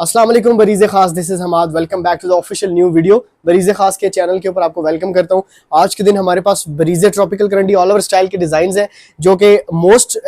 अस्सलाम वालेकुम Bareeze Khaas, this is Hamad. Welcome back to the official new video. Bareeze Khaas के चैनल के ऊपर आपको वेलकम करता हूँ। आज के दिन हमारे पास बरीज़े ट्रॉपिकल करंडी ऑल ओवर स्टाइल के डिज़ाइंस हैं जो कि मोस्ट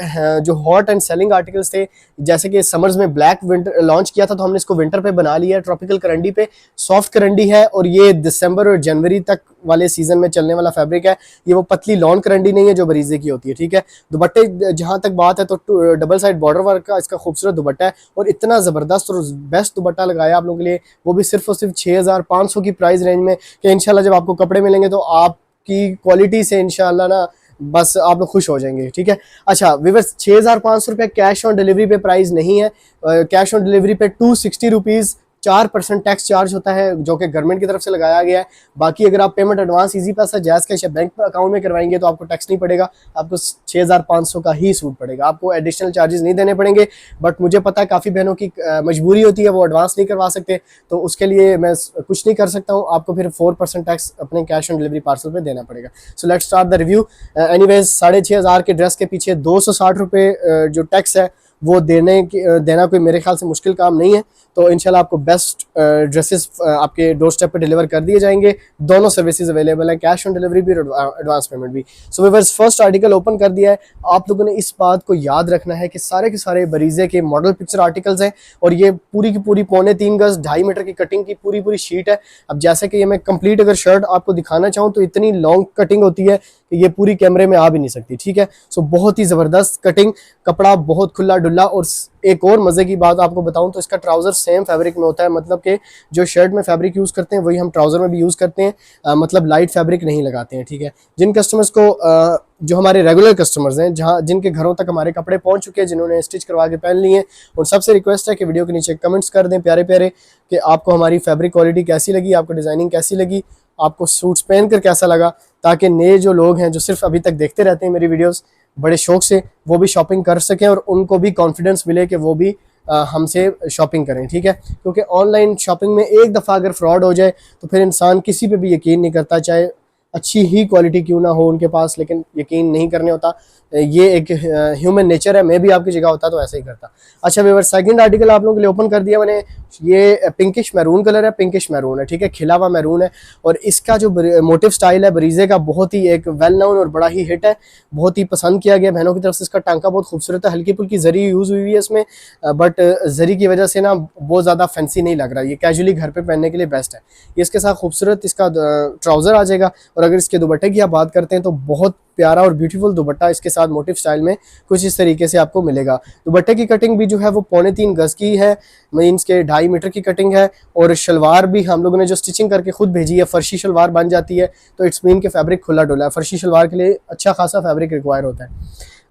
जो हॉट एंड सेलिंग आर्टिकल्स थे। जैसे कि समर्स में ब्लैक विंटर लॉन्च किया था तो हमने इसको विंटर पे बना लिया है। ट्रॉपिकल करंडी पे सॉफ्ट करंडी है और ये दिसंबर और जनवरी तक वाले सीजन में चलने वाला फैब्रिक है। ये वो पतली लॉन करंडी नहीं है जो बरीज़े की होती है, ठीक है। दुपट्टे जहाँ तक बात है तो डबल साइड बॉर्डर वर्क का इसका खूबसूरत दुपट्टा है और इतना ज़बरदस्त और बेस्ट दुपट्टा लगाया आप लोगों के लिए, वो भी सिर्फ और सिर्फ 6500 की प्राइस रेंज में। कि इंशाल्लाह जब आपको कपड़े मिलेंगे तो आपकी क्वालिटी से इंशाल्लाह ना बस आप लोग खुश हो जाएंगे, ठीक है। अच्छा व्यूअर्स, 6500 रुपये कैश ऑन डिलीवरी पे प्राइस नहीं है। कैश ऑन डिलीवरी पे 260 रुपीज़ 4% टैक्स चार्ज होता है जो कि गवर्नमेंट की तरफ से लगाया गया है। बाकी अगर आप पेमेंट एडवांस इजी पैसा जैज़ कैश या बैंक अकाउंट में करवाएंगे तो आपको टैक्स नहीं पड़ेगा, आपको 6500 का ही सूट पड़ेगा, आपको एडिशनल चार्जेस नहीं देने पड़ेंगे। बट मुझे पता है काफ़ी बहनों की मजबूरी होती है, वो एडवांस नहीं करवा सकते, तो उसके लिए मैं कुछ नहीं कर सकता हूँ। आपको फिर 4% टैक्स अपने कैश ऑन डिलीवरी पार्सल पर देना पड़ेगा। So let's start the review. Anyways 6500 के ड्रेस के पीछे 260 रुपये जो टैक्स है वो देना कोई मेरे ख्याल से मुश्किल काम नहीं है। तो इंशाल्लाह आपको बेस्ट ड्रेसेस आपके डोर स्टेप पे डिलीवर कर दिए जाएंगे। दोनों सर्विसेज अवेलेबल हैं, कैश ऑन डिलीवरी भी और एडवांस पेमेंट भी। So viewers, first article open कर दिया है। आप लोगों ने इस बात को याद रखना है कि सारे के सारे बरीज़े के मॉडल पिक्चर आर्टिकल्स हैं और ये पूरी की पूरी 3.25 गज 2.5 मीटर की कटिंग की पूरी शीट है। अब जैसे कि ये मैं कंप्लीट अगर शर्ट आपको दिखाना चाहूँ तो इतनी लॉन्ग कटिंग होती है कि ये पूरी कैमरे में आ भी नहीं सकती, ठीक है। सो बहुत ही ज़बरदस्त कटिंग, कपड़ा बहुत खुला डुल्ला। और एक और मज़े की बात आपको बताऊं तो इसका ट्राउज़र सेम फैब्रिक में होता है, मतलब कि जो शर्ट में फैब्रिक यूज़ करते हैं वही हम ट्राउज़र में भी यूज़ करते हैं। मतलब लाइट फैब्रिक नहीं लगाते हैं, ठीक है। जिन कस्टमर्स को जो हमारे रेगुलर कस्टमर्स हैं, जहाँ जिनके घरों तक हमारे कपड़े पहुँच चुके हैं, जिन्होंने स्टिच करवा के पहन लिए हैं, उन सबसे रिक्वेस्ट है कि वीडियो के नीचे कमेंट्स कर दें प्यारे प्यारे कि आपको हमारी फैब्रिक क्वालिटी कैसी लगी, आपको डिज़ाइनिंग कैसी लगी, आपको सूट्स पहन कर कैसा लगा, ताकि नए जो लोग हैं जो सिर्फ अभी तक देखते रहते हैं मेरी वीडियोस बड़े शौक से, वो भी शॉपिंग कर सकें और उनको भी कॉन्फिडेंस मिले कि वो भी हमसे शॉपिंग करें, ठीक है। क्योंकि ऑनलाइन शॉपिंग में एक दफ़ा अगर फ्रॉड हो जाए तो फिर इंसान किसी पे भी यकीन नहीं करता, चाहे अच्छी ही क्वालिटी क्यों ना हो उनके पास, लेकिन यकीन नहीं करने होता। ये एक ह्यूमन नेचर है, मैं भी आपकी जगह होता तो ऐसे ही करता। अच्छा व्यूअर्स, सेकंड आर्टिकल आप लोगों के लिए ओपन कर दिया मैंने। ये पिंकिश मैरून कलर है, पिंकिश मैरून है, ठीक है, खिला हुआ मैरून है। और इसका जो मोटिव स्टाइल है बरीज़े का बहुत ही एक वेल नोन और बड़ा ही हिट है, बहुत ही पसंद किया गया बहनों की तरफ से। इसका टांका बहुत खूबसूरत है, हल्की फुल्की जरी यूज़ हुई है इसमें, बट जरी की वजह से ना बहुत ज़्यादा फैंसी नहीं लग रहा। ये कैजुअली घर पे पहनने के लिए बेस्ट है। ये इसके साथ खूबसूरत इसका ट्राउज़र आ जाएगा। और अगर इसके दुपट्टे की आप बात करते हैं तो बहुत प्यारा और ब्यूटीफुल दुपट्टा इसके साथ मोटिव स्टाइल में कुछ इस तरीके से आपको मिलेगा। दुपट्टे की कटिंग भी जो है वो 3.25 गज की है, मीन्स के 2.5 मीटर की कटिंग है। और शलवार भी हम लोगों ने जो स्टिचिंग करके खुद भेजी है, फर्शी शलवार बन जाती है, तो इट्स मीन के फैब्रिक खुला डुला है। फर्शी शलवार के लिए अच्छा खासा फैब्रिक रिक्वायर होता है।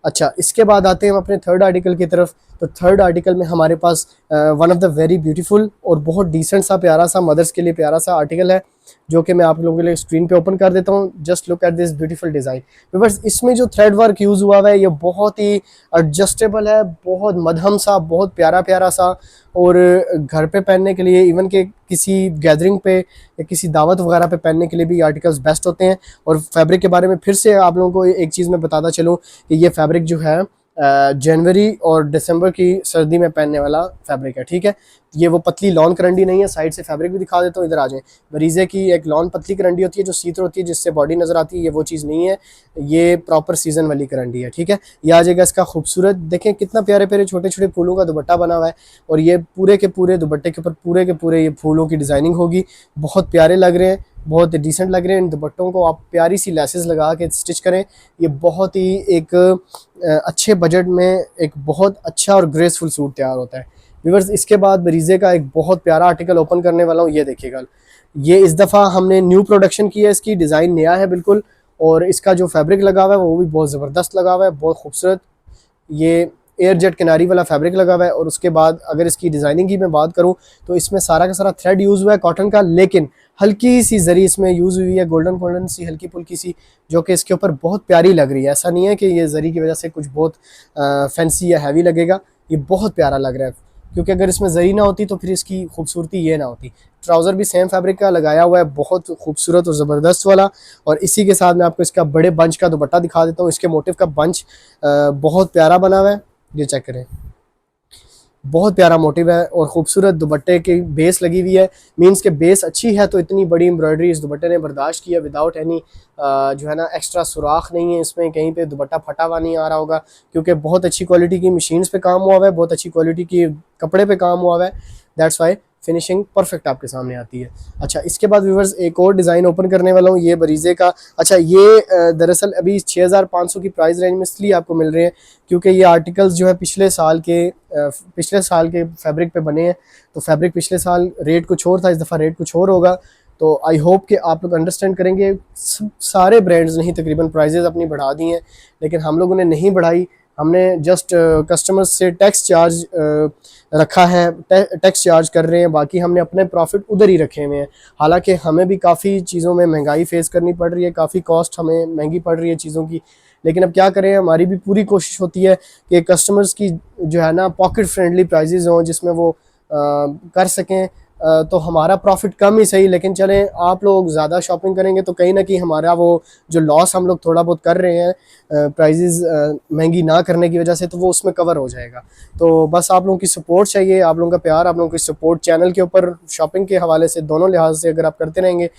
अच्छा, इसके बाद आते हैं हम अपने थर्ड आर्टिकल की तरफ। तो थर्ड आर्टिकल में हमारे पास one of the very beautiful और बहुत डिसेंट सा प्यारा सा मदर्स के लिए प्यारा सा आर्टिकल है जो कि मैं आप लोगों के लिए स्क्रीन पे ओपन कर देता हूँ। Just look at this beautiful design. बस इसमें जो थ्रेड वर्क यूज़ हुआ हुआ है ये बहुत ही एडजस्टेबल है, बहुत मध्यम सा, बहुत प्यारा प्यारा सा। और घर पे पहनने के लिए, इवन के किसी गैदरिंग पे या किसी दावत वगैरह पे पहनने के लिए भी आर्टिकल्स बेस्ट होते हैं। और फैब्रिक के बारे में फिर से आप लोगों को एक चीज़ मैं बताता चलूँ कि ये फैब्रिक जो है जनवरी और दिसंबर की सर्दी में पहनने वाला फैब्रिक है, ठीक है। ये वो पतली लॉन करंडी नहीं है। साइड से फैब्रिक भी दिखा देता हूँ, इधर आ जाए। बरीज़े की एक लॉन पतली करंडी होती है जो सीतर होती है, जिससे बॉडी नज़र आती है, ये वो चीज़ नहीं है। ये प्रॉपर सीजन वाली करंडी है, ठीक है। ये आ जाएगा इसका खूबसूरत, देखें कितना प्यारे प्यारे छोटे छोटे फूलों का दुपट्टा बना हुआ है। और ये पूरे के पूरे दुपट्टे के ऊपर पूरे के पूरे ये फूलों की डिज़ाइनिंग होगी। बहुत प्यारे लग रहे हैं, बहुत डिसेंट लग रहे हैं। इन दुपट्टों को आप प्यारी सी लेसेस लगा के स्टिच करें, ये बहुत ही एक अच्छे बजट में एक बहुत अच्छा और ग्रेसफुल सूट तैयार होता है। व्यूअर्स, इसके बाद बरीज़े का एक बहुत प्यारा आर्टिकल ओपन करने वाला हूँ, ये देखिएगा। ये इस दफ़ा हमने न्यू प्रोडक्शन की है, इसकी डिज़ाइन नया है बिल्कुल। और इसका जो फैब्रिक लगा हुआ है वो भी बहुत ज़बरदस्त लगा हुआ है, बहुत खूबसूरत। ये एयर जेट किनारी वाला फैब्रिक लगा हुआ है। और उसके बाद अगर इसकी डिज़ाइनिंग की मैं बात करूं तो इसमें सारा का सारा थ्रेड यूज़ हुआ है कॉटन का, लेकिन हल्की सी जरी इसमें यूज़ हुई है, गोल्डन गोल्डन सी हल्की फुल्की सी, जो कि इसके ऊपर बहुत प्यारी लग रही है। ऐसा नहीं है कि ये जरी की वजह से कुछ बहुत फैंसी या हैवी लगेगा, ये बहुत प्यारा लग रहा है। क्योंकि अगर इसमें जरी ना होती तो फिर इसकी खूबसूरती ये ना होती। ट्राउज़र भी सेम फैब्रिक का लगाया हुआ है, बहुत खूबसूरत और ज़बरदस्त वाला। और इसी के साथ मैं आपको इसका बड़े बंच का दुपट्टा दिखा देता हूँ। इसके मोटिव का बंच बहुत प्यारा बना हुआ है, ये चेक करें। बहुत प्यारा मोटिव है और खूबसूरत दुपट्टे की बेस लगी हुई है। मींस के बेस अच्छी है तो इतनी बड़ी एम्ब्रॉयडरी इस दुपट्टे ने बर्दाश्त किया विदाउट एनी जो है ना एक्स्ट्रा सुराख नहीं है इसमें, कहीं पे दुपट्टा फटा हुआ नहीं आ रहा होगा, क्योंकि बहुत अच्छी क्वालिटी की मशीन्स पे काम हुआ हुआ है, बहुत अच्छी क्वालिटी की कपड़े पे काम हुआ हुआ है। दैट्स वाई फिनिशिंग परफेक्ट आपके सामने आती है। अच्छा, इसके बाद व्यूवर्स एक और डिज़ाइन ओपन करने वाला हूँ, ये बरीज़े का। अच्छा, ये दरअसल अभी 6500 की प्राइस रेंज में इसलिए आपको मिल रहे हैं क्योंकि ये आर्टिकल्स जो है पिछले साल के फैब्रिक पे बने हैं। तो फैब्रिक पिछले साल रेट कुछ और था, इस दफ़ा रेट कुछ और होगा। तो आई होप कि आप लोग अंडरस्टैंड करेंगे। सारे ब्रांड्स ने ही तकरीबन प्राइजेज़ अपनी बढ़ा दी हैं, लेकिन हम लोगों ने नहीं बढ़ाई। हमने जस्ट कस्टमर्स से टैक्स चार्ज रखा है, टैक्स चार्ज कर रहे हैं, बाकी हमने अपने प्रॉफिट उधर ही रखे हुए हैं। हालांकि हमें भी काफ़ी चीज़ों में महंगाई फेस करनी पड़ रही है, काफ़ी कॉस्ट हमें महंगी पड़ रही है चीज़ों की, लेकिन अब क्या करें, हमारी भी पूरी कोशिश होती है कि कस्टमर्स की जो है ना पॉकेट फ्रेंडली प्राइजेज़ हों जिसमें वो कर सकें। तो हमारा प्रॉफिट कम ही सही, लेकिन चलें आप लोग ज़्यादा शॉपिंग करेंगे तो कहीं ना कहीं हमारा वो जो लॉस हम लोग थोड़ा बहुत कर रहे हैं प्राइजेज़ महंगी ना करने की वजह से, तो वो उसमें कवर हो जाएगा। तो बस आप लोगों की सपोर्ट चाहिए, आप लोगों का प्यार, आप लोगों की सपोर्ट चैनल के ऊपर शॉपिंग के हवाले से दोनों लिहाज से अगर आप करते रहेंगे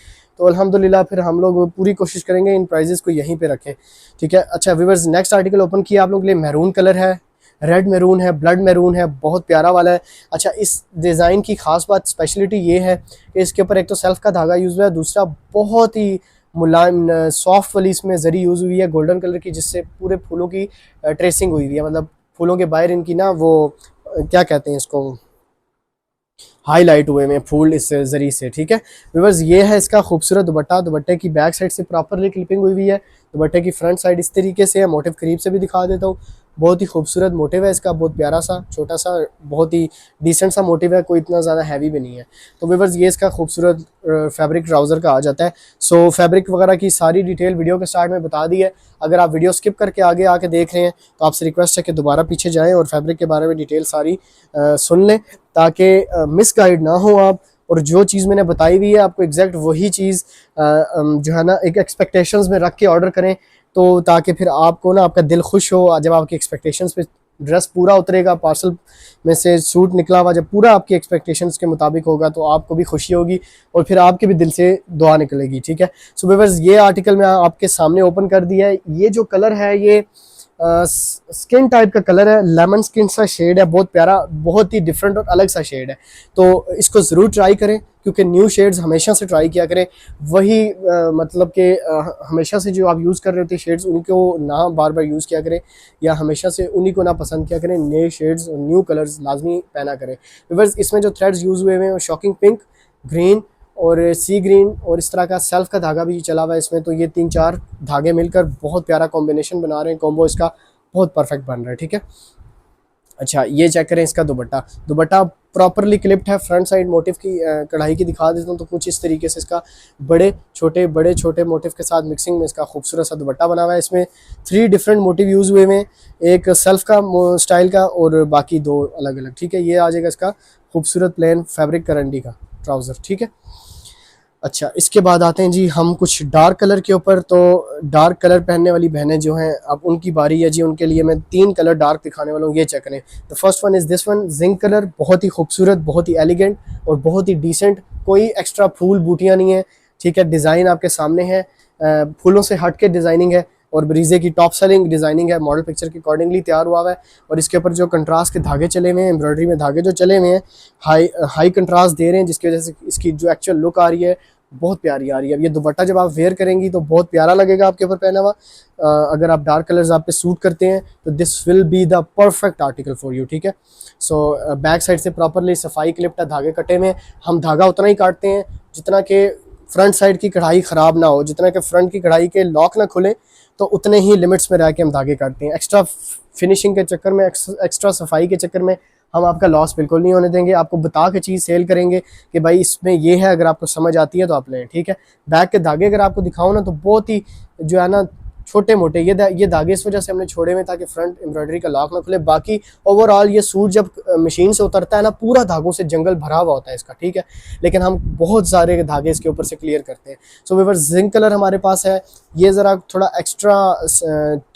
तो अल्हम्दुलिल्लाह फिर हम लोग पूरी कोशिश करेंगे इन प्राइजेज़ को यहीं पे रखें, ठीक है। अच्छा व्यूअर्स, नेक्स्ट आर्टिकल ओपन किया आप लोगों के लिए, मैरून कलर है, रेड मैरून है, ब्लड मैरून है, बहुत प्यारा वाला है। अच्छा, इस डिज़ाइन की खास बात स्पेशलिटी ये है कि इसके ऊपर एक तो सेल्फ का धागा यूज़ हुआ है, दूसरा बहुत ही मुलायम सॉफ्ट वाली इसमें जरी यूज़ हुई है गोल्डन कलर की, जिससे पूरे फूलों की ट्रेसिंग हुई हुई है, मतलब फूलों के बाहर इनकी ना वो क्या कहते हैं इसको, हाईलाइट हुए में फूल इस जरिए से, ठीक है व्यूअर्स। ये है इसका खूबसूरत दुपट्टा। दुपट्टे की बैक साइड से प्रॉपरली क्लिपिंग हुई हुई है, दुपट्टे की फ्रंट साइड इस तरीके से है। मोटिव करीब से भी दिखा देता हूँ, बहुत ही खूबसूरत मोटिव है इसका, बहुत प्यारा सा छोटा सा बहुत ही डिसेंट सा मोटिव है, कोई इतना ज़्यादा हैवी भी नहीं है। तो व्यूअर्स ये इसका खूबसूरत फैब्रिक ट्राउज़र का आ जाता है। सो फैब्रिक वगैरह की सारी डिटेल वीडियो के स्टार्ट में बता दी है। अगर आप वीडियो स्किप करके आगे आके देख रहे हैं तो आपसे रिक्वेस्ट है कि दोबारा पीछे जाएँ और फैब्रिक के बारे में डिटेल सारी सुन लें, ताकि मिस गाइड ना हो आप, और जो चीज़ मैंने बताई हुई है आपको एग्जैक्ट वही चीज़ जो है ना एक एक्सपेक्टेशंस में रख के ऑर्डर करें, तो ताकि फिर आपको ना आपका दिल खुश हो जब आपकी एक्सपेक्टेशंस पे ड्रेस पूरा उतरेगा, पार्सल में से सूट निकला हुआ जब पूरा आपकी एक्सपेक्टेशंस के मुताबिक होगा तो आपको भी खुशी होगी और फिर आपके भी दिल से दुआ निकलेगी, ठीक है। सो व्यूअर्स ये आर्टिकल मैं आपके सामने ओपन कर दिया है। ये जो कलर है ये स्किन टाइप का कलर है, लेमन स्किन सा शेड है, बहुत प्यारा, बहुत ही डिफरेंट और अलग सा शेड है। तो इसको ज़रूर ट्राई करें क्योंकि न्यू शेड्स हमेशा से ट्राई किया करें, वही मतलब कि हमेशा से जो आप यूज़ कर रहे होते हैं शेड्स उनको ना बार बार यूज़ किया करें, या हमेशा से उन्हीं को ना पसंद किया करें, नए शेड्स और न्यू कलर्स लाजमी पहना करें। व्यूअर्स इसमें जो थ्रेड्स यूज़ हुए हैं शॉकिंग पिंक, ग्रीन और सी ग्रीन, और इस तरह का सेल्फ का धागा भी चला हुआ है इसमें। तो ये 3-4 धागे मिलकर बहुत प्यारा कॉम्बिनेशन बना रहे हैं, कॉम्बो इसका बहुत परफेक्ट बन रहा है, ठीक है। अच्छा ये चेक करें इसका दुपट्टा, दुपट्टा प्रॉपरली क्लिप्ड है, फ्रंट साइड मोटिव की कढ़ाई की दिखा देता हूँ तो कुछ इस तरीके से इसका बड़े छोटे मोटिव के साथ मिक्सिंग में इसका खूबसूरत सा दुपट्टा बना हुआ है। इसमें 3 डिफरेंट मोटिव यूज़ हुए हैं, एक सेल्फ का स्टाइल का और बाकी 2 अलग अलग, ठीक है। ये आ जाएगा इसका खूबसूरत प्लेन फैब्रिक करंडी का ट्राउज़र, ठीक है। अच्छा इसके बाद आते हैं जी हम कुछ डार्क कलर के ऊपर। तो डार्क कलर पहनने वाली बहनें जो हैं अब उनकी बारी है जी, उनके लिए मैं 3 कलर डार्क दिखाने वाला हूँ, ये चेक करें। The first one is this one, zinc colour, बहुत ही खूबसूरत, बहुत ही एलिगेंट और बहुत ही डिसेंट, कोई एक्स्ट्रा फूल बूटियाँ नहीं है, ठीक है। डिज़ाइन आपके सामने है, फूलों से हट के डिज़ाइनिंग है और ब्रीजे की टॉप सेलिंग डिज़ाइनिंग है, मॉडल पिक्चर के अकॉर्डिंगली तैयार हुआ है। और इसके ऊपर जो कंट्रास्ट के धागे चले हुए हैं, एम्ब्रॉयडरी में धागे जो चले हुए हैं हाई कंट्रास्ट दे रहे हैं, जिसकी वजह से इसकी जो एक्चुअल लुक आ रही है बहुत प्यारी आ रही है। अब ये दुपट्टा जब आप वेयर करेंगी तो बहुत प्यारा लगेगा आपके ऊपर पहना हुआ। अगर आप डार्क कलर्स आप पे सूट करते हैं तो this will be the perfect article for you, ठीक है। सो बैक साइड से प्रॉपरली सफाई क्लिप्ड धागे कटे में, हम धागा उतना ही काटते हैं जितना कि फ्रंट साइड की कढ़ाई ख़राब ना हो, जितना कि फ्रंट की कढ़ाई के लॉक ना खुले, तो उतने ही लिमिट्स में रह के हम धागे काटते हैं। एक्स्ट्रा फिनिशिंग के चक्कर में, एक्स्ट्रा सफाई के चक्कर में हम आपका लॉस बिल्कुल नहीं होने देंगे। आपको बता के चीज़ सेल करेंगे कि भाई इसमें ये है, अगर आपको समझ आती है तो आप लें, ठीक है। बैक के धागे अगर आपको दिखाऊँ ना तो बहुत ही जो है ना छोटे मोटे ये धागे इस वजह से हमने छोड़े हुए ताकि फ्रंट एम्ब्रॉयडरी का लॉक ना खुले। बाकी ओवरऑल ये सूट जब मशीन से उतरता है ना पूरा धागों से जंगल भरा हुआ होता है इसका, ठीक है। लेकिन हम बहुत सारे धागे इसके ऊपर से क्लियर करते हैं। सो व्यूअर्स जिंक कलर हमारे पास है, ये ज़रा थोड़ा एक्स्ट्रा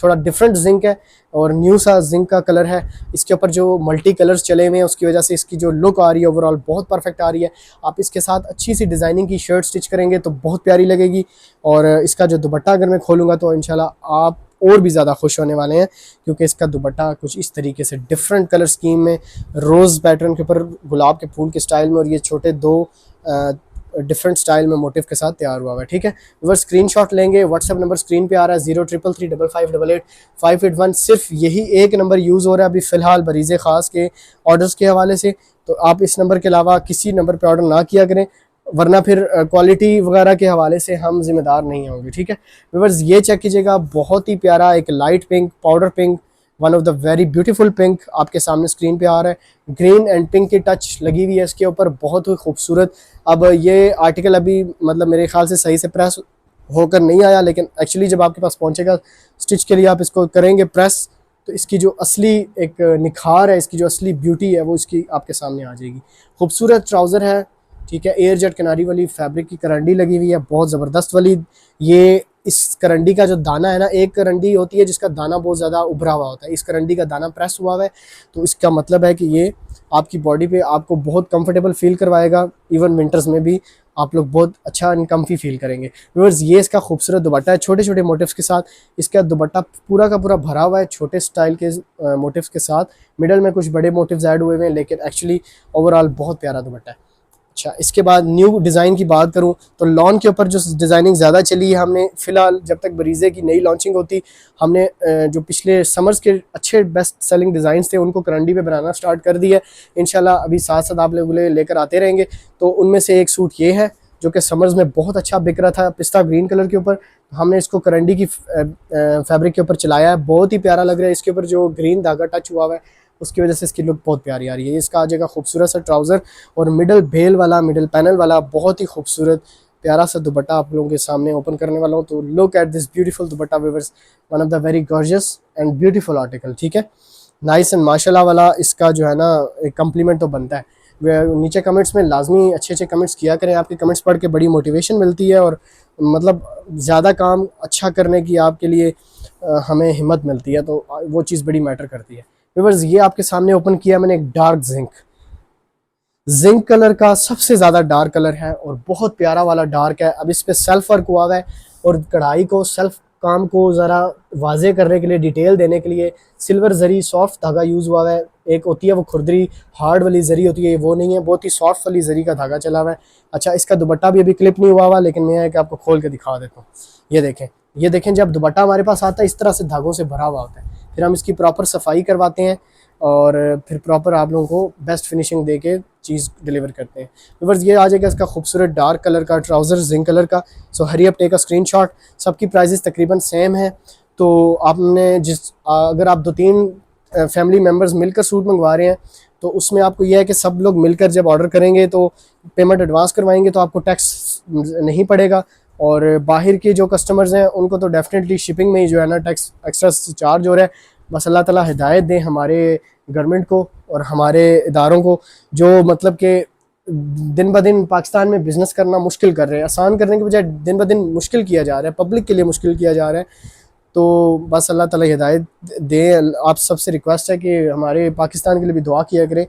थोड़ा डिफरेंट जिंक है और न्यू सा जिंक का कलर है। इसके ऊपर जो मल्टी कलर्स चले हुए हैं उसकी वजह से इसकी जो लुक आ रही है ओवरऑल बहुत परफेक्ट आ रही है। आप इसके साथ अच्छी सी डिज़ाइनिंग की शर्ट स्टिच करेंगे तो बहुत प्यारी लगेगी। और इसका जो दुपट्टा अगर मैं खोलूँगा तो इंशाल्लाह आप और भी ज़्यादा खुश होने वाले हैं, क्योंकि इसका दुपट्टा कुछ इस तरीके से डिफरेंट कलर स्कीम में रोज़ पैटर्न के ऊपर गुलाब के फूल के स्टाइल में और ये छोटे दो डिफरेंट स्टाइल में मोटिव के साथ तैयार हुआ है। ठीक है, अगर स्क्रीनशॉट लेंगे व्हाट्सएप नंबर स्क्रीन पे आ रहा है 033355885881। सिर्फ यही एक नंबर यूज़ हो रहा है अभी फ़िलहाल बरीज़े ख़ास के ऑर्डर्स के हवाले से। तो आप इस नंबर के अलावा किसी नंबर पर ऑर्डर ना किया करें, वरना फिर क्वालिटी वगैरह के हवाले से हम जिम्मेदार नहीं होंगे। ठीक है व्यूअर्स, ये चेक कीजिएगा, बहुत ही प्यारा एक light pink, powder pink, one of the very beautiful pink आपके सामने स्क्रीन पे आ रहा है। ग्रीन एंड पिंक की टच लगी हुई है इसके ऊपर, बहुत ही खूबसूरत। अब ये आर्टिकल अभी मतलब मेरे ख्याल से सही से प्रेस होकर नहीं आया, लेकिन एक्चुअली जब आपके पास पहुंचेगा स्टिच के लिए आप इसको करेंगे प्रेस, तो इसकी जो असली एक निखार है, इसकी जो असली ब्यूटी है वो इसकी आपके सामने आ जाएगी। खूबसूरत ट्राउज़र है, ठीक है, एयर जेट किनारी वाली फैब्रिक की करंडी लगी हुई है, बहुत ज़बरदस्त वाली। ये इस करंडी का जो दाना है ना, एक करंडी होती है जिसका दाना बहुत ज़्यादा उभरा हुआ होता है, इस करंडी का दाना प्रेस हुआ हुआ है, तो इसका मतलब है कि ये आपकी बॉडी पे आपको बहुत कंफर्टेबल फील करवाएगा। इवन विंटर्स में भी आप लोग बहुत अच्छा एंड कम्फी फील करेंगे। व्यूअर्स, ये इसका खूबसूरत दुपट्टा है छोटे छोटे मोटिव्स के साथ। इसका दुपट्टा पूरा का पूरा भरा हुआ है छोटे स्टाइल के मोटिव्स के साथ, मिडल में कुछ बड़े मोटिव्स ऐड हुए हैं, लेकिन एक्चुअली ओवरऑल बहुत प्यारा दुपट्टा है। अच्छा, इसके बाद न्यू डिज़ाइन की बात करूं तो लॉन के ऊपर जो डिज़ाइनिंग ज़्यादा चली है, हमने फ़िलहाल जब तक बरीज़े की नई लॉन्चिंग होती, हमने जो पिछले समर्स के अच्छे बेस्ट सेलिंग डिज़ाइंस थे उनको करंडी पे बनाना स्टार्ट कर दिया। इंशाल्लाह अभी साथ साथ आप लोग लेकर आते रहेंगे। तो उनमें से एक सूट ये है जो कि समर्स में बहुत अच्छा बिक रहा था, पिस्ता ग्रीन कलर के ऊपर। हमने इसको करंडी की फैब्रिक के ऊपर चलाया है, बहुत ही प्यारा लग रहा है। इसके ऊपर जो ग्रीन धागा टच हुआ है उसकी वजह से इसकी लुक बहुत प्यारी आ रही है। इसका आ जाएगा खूबसूरत सा ट्राउज़र और मिडल भेल वाला, मिडल पैनल वाला बहुत ही खूबसूरत प्यारा सा दुपट्टा आप लोगों के सामने ओपन करने वाला हूँ। तो look at this beautiful dupatta viewers, one of the very gorgeous and beautiful article. ठीक है, नाइस एंड माशाल्लाह वाला इसका जो है ना एक कम्प्लीमेंट तो बनता है। नीचे कमेंट्स में लाजमी अच्छे अच्छे कमेंट्स किया करें, आपके कमेंट्स पढ़ के बड़ी मोटिवेशन मिलती है और मतलब ज़्यादा काम अच्छा करने की आपके लिए हमें हिम्मत मिलती है, तो वो चीज़ बड़ी मैटर करती है। व्यूअर्स, ये आपके सामने ओपन किया मैंने एक डार्क जिंक कलर का, सबसे ज़्यादा डार्क कलर है और बहुत प्यारा वाला डार्क है। अब इस पर सेल्फ वर्क हुआ है और कढ़ाई को सेल्फ काम को ज़रा वाजे करने के लिए, डिटेल देने के लिए सिल्वर जरी सॉफ्ट धागा यूज़ हुआ है। एक होती है वो खुरदरी हार्ड वाली जरी होती है, वो नहीं है, बहुत ही सॉफ्ट वाली जरी का धागा चला हुआ है। अच्छा, इसका दुपट्टा भी अभी क्लिप नहीं हुआ हुआ, लेकिन मैं है कि आपको खोल के दिखा देता हूँ। ये देखें, जब दुपट्टा हमारे पास आता है इस तरह से धागों से भरा हुआ होता है, फिर हम इसकी प्रॉपर सफाई करवाते हैं और फिर प्रॉपर आप लोगों को बेस्ट फिनिशिंग दे के चीज़ डिलीवर करते हैं। व्यूअर्स, ये आ जाएगा इसका खूबसूरत डार्क कलर का ट्राउज़र जिंक कलर का। So hurry up take a screenshot. सबकी प्राइजेस तकरीबन सेम है, तो आपने अगर आप 2-3 फैमिली मेम्बर्स मिलकर सूट मंगवा रहे हैं तो उसमें आपको यह है कि सब लोग मिलकर जब ऑर्डर करेंगे तो पेमेंट एडवांस करवाएंगे तो आपको टैक्स नहीं पड़ेगा, और बाहर के जो कस्टमर्स हैं उनको तो डेफिनेटली शिपिंग में ही जो है ना टैक्स एक्स्ट्रा चार्ज हो रहा है। बस अल्लाह ताला हिदायत दें हमारे गवर्नमेंट को और हमारे इदारों को, जो मतलब कि दिन ब दिन पाकिस्तान में बिज़नेस करना मुश्किल कर रहे हैं। आसान करने के बजाय दिन ब दिन मुश्किल किया जा रहा है, पब्लिक के लिए मुश्किल किया जा रहा है। तो बस अल्लाह ताला हिदायत दे। आप सबसे रिक्वेस्ट है कि हमारे पाकिस्तान के लिए भी दुआ किया करें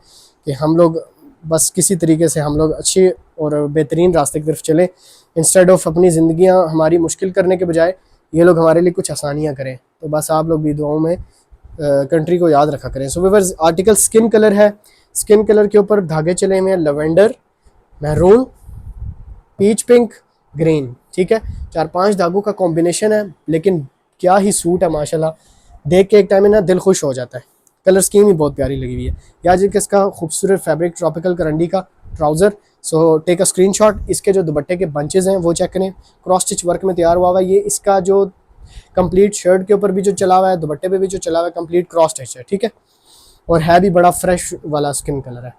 कि हम लोग बस किसी तरीके से हम लोग अच्छे और बेहतरीन रास्ते की तरफ चलें, इंस्टेड ऑफ अपनी ज़िंदगियां हमारी मुश्किल करने के बजाय ये लोग हमारे लिए कुछ आसानियां करें। तो बस आप लोग भी दुआओं में कंट्री को याद रखा करें। So viewers, article skin colour है, स्किन कलर के ऊपर धागे चले हुए हैं lavender, maroon, peach pink, green. ठीक है, 4-5 धागों का कॉम्बिनेशन है, लेकिन क्या ही सूट है माशाल्लाह, देख के एक टाइम में ना दिल खुश हो जाता है। कलर स्कीम भी बहुत प्यारी लगी हुई है। या जी इसका खूबसूरत फैब्रिक ट्रॉपिकल करंडी का trouser. So take a screenshot. इसके जो दुपट्टे के बंचेस हैं वो चेक करें, क्रॉस स्टिच वर्क में तैयार हुआ है। ये इसका जो कंप्लीट शर्ट के ऊपर भी जो चला हुआ है, दुपट्टे पे भी जो चला हुआ है, कंप्लीट क्रॉस स्टिच है। ठीक है, और है भी बड़ा फ्रेश वाला स्किन कलर है।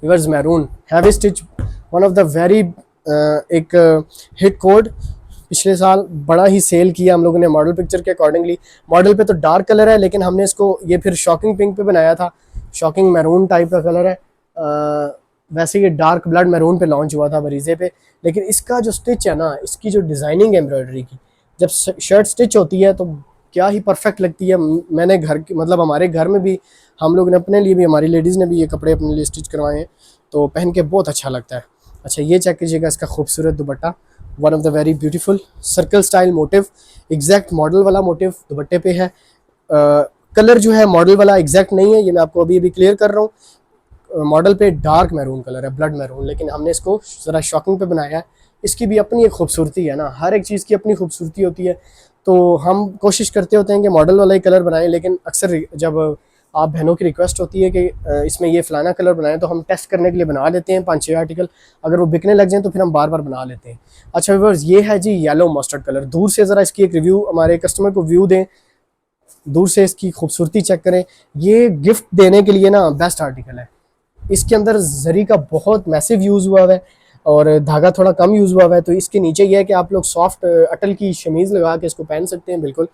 Viewers, maroon heavy stitch, one of the very एक हिट कोड, पिछले साल बड़ा ही सेल किया हम लोगों ने मॉडल पिक्चर के अकॉर्डिंगली। मॉडल पे तो डार्क कलर है, लेकिन हमने इसको ये फिर शॉकिंग पिंक पे बनाया था, शॉकिंग मैरून टाइप का कलर है। वैसे ये डार्क ब्लड मैरून पे लॉन्च हुआ था बरीजे पे, लेकिन इसका जो स्टिच है ना, इसकी जो डिज़ाइनिंग एम्ब्रॉयडरी की जब शर्ट स्टिच होती है तो क्या ही परफेक्ट लगती है। मैंने घर की मतलब हमारे घर में भी हम लोग ने अपने लिए भी, हमारी लेडीज़ ने भी ये कपड़े अपने लिए स्टिच करवाए हैं, तो पहन के बहुत अच्छा लगता है। अच्छा ये चेक कीजिएगा इसका खूबसूरत दुपट्टा, one of the very beautiful circle style motive, exact model वाला मोटिव दुपट्टे पे है। कलर जो है मॉडल वाला एग्जैक्ट नहीं है, ये मैं आपको अभी अभी क्लियर कर रहा हूँ। मॉडल पे डार्क मैरून कलर है, ब्लड मैरून, लेकिन हमने इसको ज़रा शॉकिंग पे बनाया है। इसकी भी अपनी एक खूबसूरती है ना, हर एक चीज़ की अपनी खूबसूरती होती है। तो हम कोशिश करते होते हैं कि मॉडल वाला ही कलर बनाएं, लेकिन अक्सर जब आप बहनों की रिक्वेस्ट होती है कि इसमें ये फ़लाना कलर बनाएं, तो हम टेस्ट करने के लिए बना लेते हैं 5-6 आर्टिकल। अगर वो बिकने लग जाएँ तो फिर हम बार बार बना लेते हैं। अच्छा व्यूअर्स, ये है जी येलो मस्टर्ड कलर। दूर से ज़रा इसकी एक रिव्यू हमारे कस्टमर को व्यू दें, दूर से इसकी खूबसूरती चेक करें। ये गिफ्ट देने के लिए ना बेस्ट आर्टिकल है। इसके अंदर जरी का बहुत मैसिव यूज़ हुआ है और धागा थोड़ा कम यूज़ हुआ है, तो इसके नीचे ये है कि आप लोग सॉफ्ट अटल की शमीज़ लगा के इसको पहन सकते हैं बिल्कुल,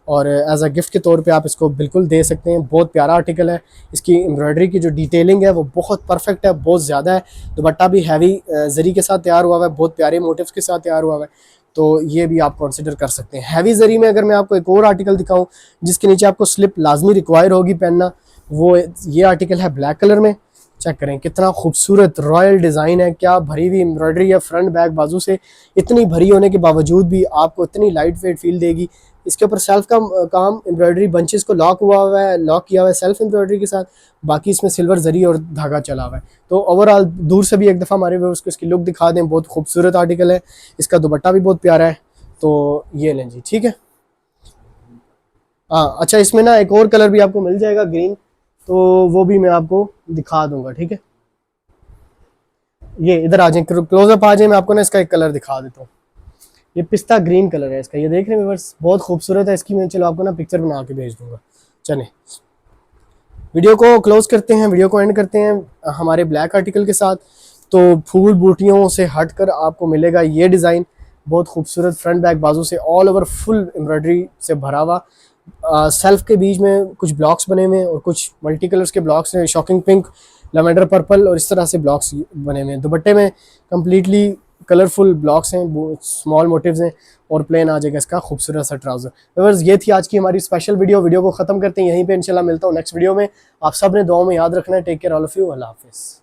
और एज अ गिफ्ट के तौर पे आप इसको बिल्कुल दे सकते हैं। बहुत प्यारा आर्टिकल है। इसकी एम्ब्रॉयडरी की जो डिटेलिंग है वो बहुत परफेक्ट है, बहुत ज़्यादा है। दुपट्टा भी हैवी जरी के साथ तैयार हुआ है, बहुत प्यारे मोटिव्स के साथ तैयार हुआ है, तो ये भी आप कंसिडर कर सकते हैं। हैवी जरी में अगर मैं आपको एक और आर्टिकल दिखाऊं जिसके नीचे आपको स्लिप लाजमी रिक्वायर होगी पहनना, वो ये आर्टिकल है ब्लैक कलर में। चेक करें कितना खूबसूरत रॉयल डिज़ाइन है, क्या भरी हुई एम्ब्रॉयडरी है फ्रंट बैक बाजू से। इतनी भरी होने के बावजूद भी आपको इतनी लाइट वेट फील देगी। इसके ऊपर सेल्फ का काम एम्ब्रॉयडरी बंचेस को लॉक हुआ है, लॉक किया हुआ है सेल्फ एम्ब्रॉयडरी के साथ। बाकी इसमें सिल्वर जरी और धागा चला हुआ है। तो ओवरऑल दूर से भी एक दफ़ा हमारे व्यूअर्स को इसकी लुक दिखा दें। बहुत खूबसूरत आर्टिकल है, इसका दुपट्टा भी बहुत प्यारा है। तो ये लें जी, ठीक है। हाँ अच्छा, इसमें ना एक और कलर भी आपको मिल जाएगा ग्रीन, तो वो भी मैं आपको दिखा दूंगा, ठीक है। ये इधर आ जाए, क्लोजअप आ जाए, मैं आपको ना इसका एक कलर दिखा देता हूँ। ये पिस्ता ग्रीन कलर है इसका, ये देख रहे हैं व्यूअर्स, बहुत खूबसूरत है इसकी। मैं चलो आपको ना पिक्चर बना के भेज दूंगा। चलें वीडियो को क्लोज करते हैं, वीडियो को एंड करते हैं हमारे ब्लैक आर्टिकल के साथ। तो फूल बूटियों से हटकर आपको मिलेगा ये डिज़ाइन, बहुत खूबसूरत फ्रंट बैक बाजू से ऑल ओवर फुल एम्ब्रॉयडरी से भरा हुआ। सेल्फ के बीच में कुछ ब्लॉक्स बने हुए हैं और कुछ मल्टी कलर्स के ब्लॉक्स हैं, शॉकिंग पिंक, लेवेंडर पर्पल और इस तरह से ब्लॉक्स बने हुए हैं। दुपट्टे में कम्प्लीटली कलरफुल ब्लॉक्स हैं, स्मॉल मोटिव्स हैं और प्लेन आ जाएगा इसका खूबसूरत सा ट्राउजर। व्यूअर्स ये थी आज की हमारी स्पेशल वीडियो को ख़त्म करते हैं यहीं पे। इंशाल्लाह मिलता हूँ नेक्स्ट वीडियो में। आप सब ने दुआओं में याद रखना है। Take care all of you, अल्लाह हाफिज़।